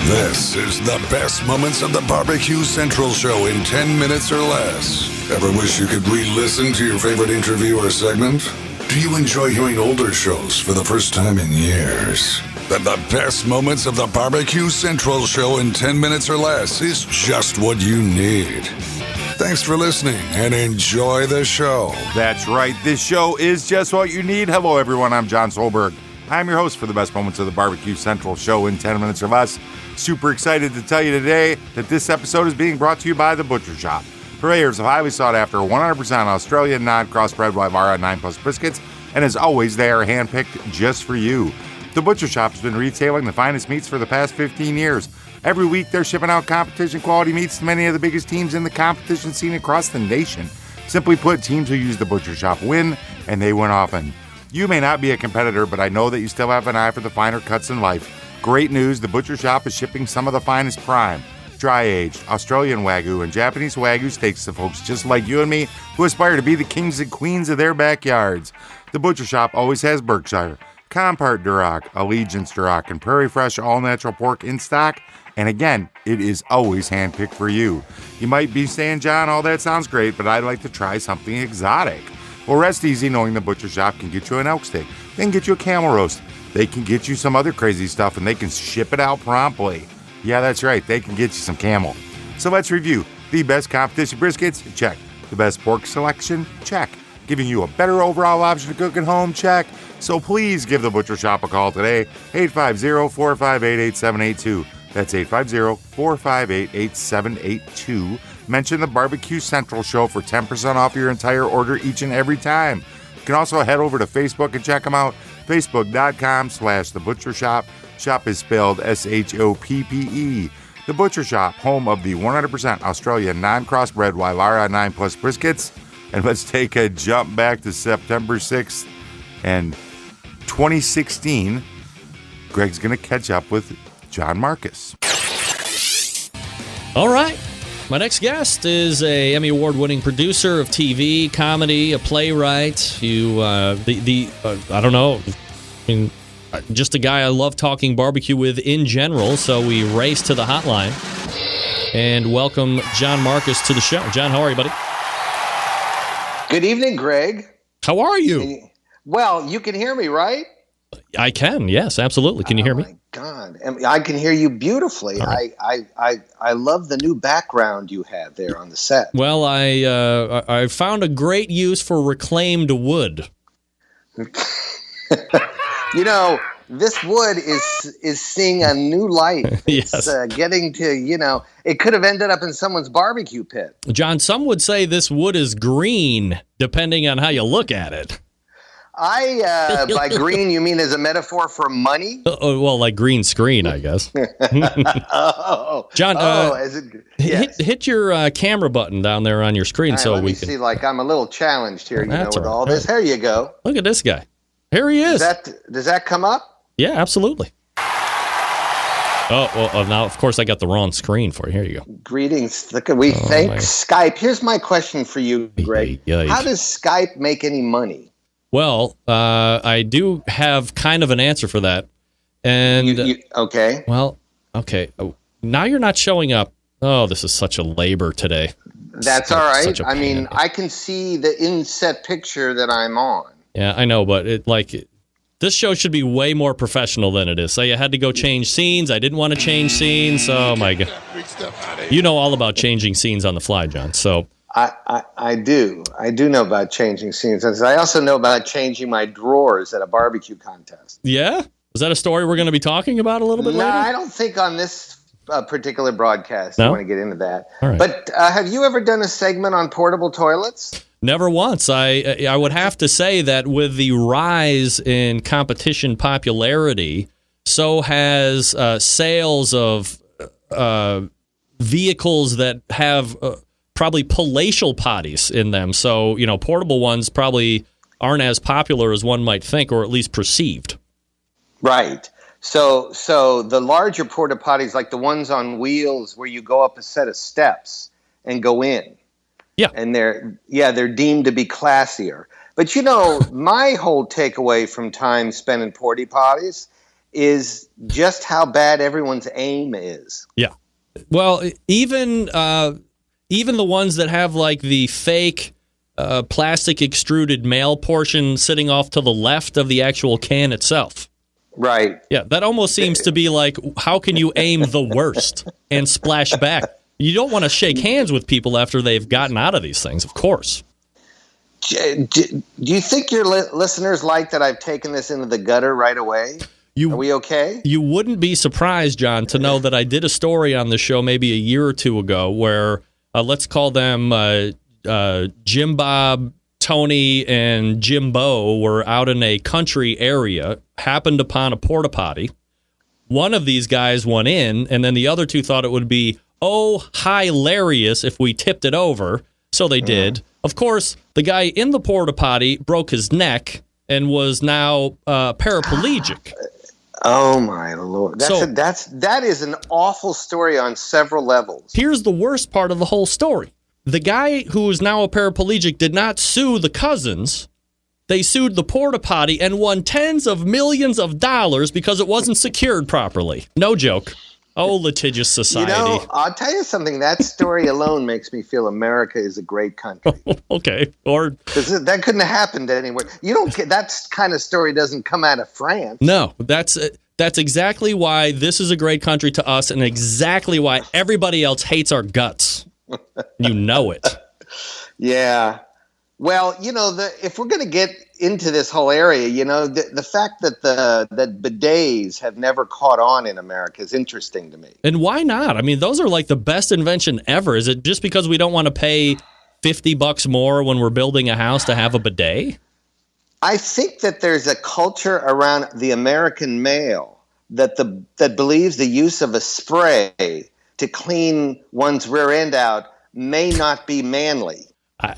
This is the best moments of the BBQ Central Show in 10 minutes or less. Ever wish you could re-listen to your favorite interview or segment? Do you enjoy hearing older shows for the first time in years? Then the best moments of the BBQ Central Show in 10 minutes or less is just what you need. Thanks for listening and enjoy the show. That's right. This show is just what you need. Hello, everyone. I'm John Solberg. I'm your host for the best moments of the BBQ Central Show in 10 minutes or less. Super excited to tell you today that this episode is being brought to you by The Butcher Shop. Purveyors of highly sought after 100% Australian non-crossbred Wyvara 9+ briskets, and as always, they are handpicked just for you. The Butcher Shop has been retailing the finest meats for the past 15 years. Every week, they're shipping out competition quality meats to many of the biggest teams in the competition scene across the nation. Simply put, teams who use The Butcher Shop win, and they win often. You may not be a competitor, but I know that you still have an eye for the finer cuts in life. Great news, The Butcher Shop is shipping some of the finest prime, dry-aged, Australian Wagyu, and Japanese Wagyu steaks to folks just like you and me who aspire to be the kings and queens of their backyards. The Butcher Shop always has Berkshire, Compart Duroc, Allegiance Duroc, and Prairie Fresh all-natural pork in stock. And again, it is always handpicked for you. You might be saying, John, all that sounds great, but I'd like to try something exotic. Well, rest easy knowing The Butcher Shop can get you an elk steak. They can get you a camel roast. They can get you some other crazy stuff, and they can ship it out promptly. Yeah, that's right. They can get you some camel. So let's review. The best competition briskets? Check. The best pork selection? Check. Giving you a better overall option to cook at home? Check. So please give The Butcher Shop a call today. 850-458-8782. That's 850-458-8782. Mention the BBQ Central Show for 10% off your entire order each and every time. You can also head over to Facebook and check them out. Facebook.com/The Butcher Shop. Shop is spelled SHOPPE. The Butcher Shop, home of the 100% Australian non-crossbred Wyvara 9+ briskets. And let's take a jump back to September 6th and 2016. Greg's going to catch up with John Markus. All right. My next guest is a Emmy Award-winning producer of TV, comedy, a playwright. I don't know. I mean, just a guy I love talking barbecue with in general, so we race to the hotline and welcome John Markus to the show. John, how are you, buddy? Good evening, Greg. How are you? Well, you can hear me, right? I can, yes, absolutely. Can you hear me? Oh, my God. I can hear you beautifully. Right. I love the new background you have there on the set. Well, I found a great use for reclaimed wood. You know, this wood is seeing a new life. Yes. It's getting to, it could have ended up in someone's barbecue pit. John, some would say this wood is green, depending on how you look at it. By green, you mean as a metaphor for money? Well, like green screen, I guess. John, hit your camera button down there on your screen so we can see. Like I'm a little challenged here, with all this. There you go. Look at this guy. Here he is. Does that come up? Yeah, absolutely. Oh, well, now, of course, I got the wrong screen for you. Here you go. Greetings. We thank Skype. Here's my question for you, Greg. How does Skype make any money? Well, I do have kind of an answer for that. And okay. Well, okay. Now you're not showing up. Oh, this is such a labor today. That's all right. I mean, I can see the inset picture that I'm on. Yeah, I know, but this show should be way more professional than it is. So you had to go change scenes. I didn't want to change scenes. Oh my God. You know all about changing scenes on the fly, John. So I do know about changing scenes. I also know about changing my drawers at a barbecue contest. Yeah? Is that a story we're going to be talking about a little bit later? No, I don't think on this particular broadcast I want to get into that. All right. But have you ever done a segment on portable toilets? Never once. I would have to say that with the rise in competition popularity, so has sales of vehicles that have probably palatial potties in them. So, portable ones probably aren't as popular as one might think, or at least perceived. Right. So the larger Port-A-Potties, like the ones on wheels where you go up a set of steps and go in. Yeah. And they're deemed to be classier. But my whole takeaway from time spent in Port-A-Potties is just how bad everyone's aim is. Yeah. Well, even the ones that have like the fake plastic extruded male portion sitting off to the left of the actual can itself. Right. Yeah, that almost seems to be like, how can you aim the worst and splash back? You don't want to shake hands with people after they've gotten out of these things, of course. Do you think your listeners like that I've taken this into the gutter right away? Are we okay? You wouldn't be surprised, John, to know that I did a story on the show maybe a year or two ago where, let's call them Jim Bob, Tony, and Jimbo were out in a country area, happened upon a Port-A-Pottie. One of these guys went in, and then the other two thought it would be, hilarious if we tipped it over. So they did. Of course, the guy in the Port-A-Pottie broke his neck and was now paraplegic. Oh my Lord! That is an awful story on several levels. Here's the worst part of the whole story: the guy who is now a paraplegic did not sue the cousins; they sued the Port-A-Pottie and won tens of millions of dollars because it wasn't secured properly. No joke. Oh, litigious society. You know, I'll tell you something. That story alone makes me feel America is a great country. Okay, because that couldn't have happened anywhere. You don't get that kind of story doesn't come out of France. No, that's exactly why this is a great country to us, and exactly why everybody else hates our guts. You know it. Yeah. Well, you know, if we're going to get into this whole area, you know, the fact that that bidets have never caught on in America is interesting to me. And why not? I mean, those are like the best invention ever. Is it just because we don't want to pay $50 more when we're building a house to have a bidet? I think that there's a culture around the American male that believes the use of a spray to clean one's rear end out may not be manly.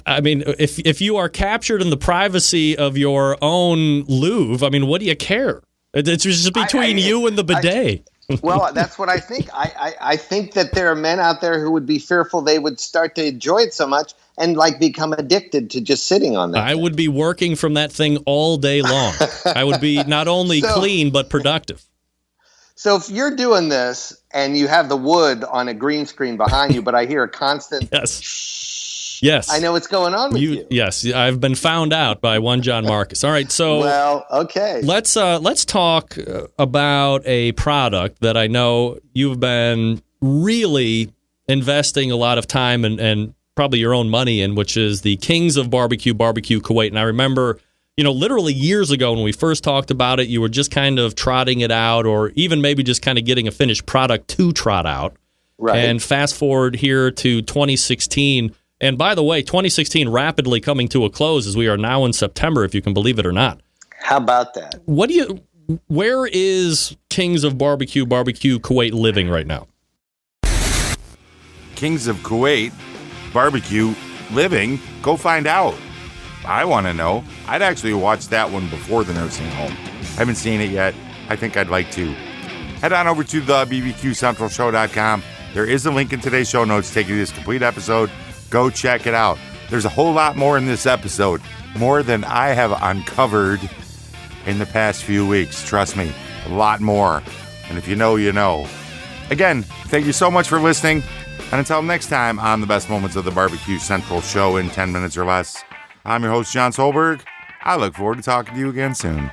I mean, if you are captured in the privacy of your own Louvre, I mean, what do you care? It's just between you and the bidet. Well, that's what I think. I think that there are men out there who would be fearful they would start to enjoy it so much and like become addicted to just sitting on that. I would be working from that thing all day long. I would be not only clean, but productive. So if you're doing this and you have the wood on a green screen behind you, but I hear a constant Yes. I know what's going on with you. Yes, I've been found out by one John Markus. All right, so okay. Let's talk about a product that I know you've been really investing a lot of time and probably your own money in, which is the Kings of Barbecue Kuwait. And I remember, you know, literally years ago when we first talked about it, you were just kind of trotting it out, or even maybe just kind of getting a finished product to trot out. Right. And fast forward here to 2016. And by the way, 2016 rapidly coming to a close as we are now in September, if you can believe it or not. How about that? Where is Kings of Barbecue Kuwait living right now? Kings of Kuwait Barbecue living? Go find out. I want to know. I'd actually watched that one before the nursing home. Haven't seen it yet. I think I'd like to. Head on over to the bbqcentralshow.com. There is a link in today's show notes taking you to this complete episode. Go check it out. There's a whole lot more in this episode, more than I have uncovered in the past few weeks. Trust me, a lot more. And if you know, you know. Again, thank you so much for listening. And until next time on the best moments of the Barbecue Central show in 10 minutes or less, I'm your host, John Solberg. I look forward to talking to you again soon.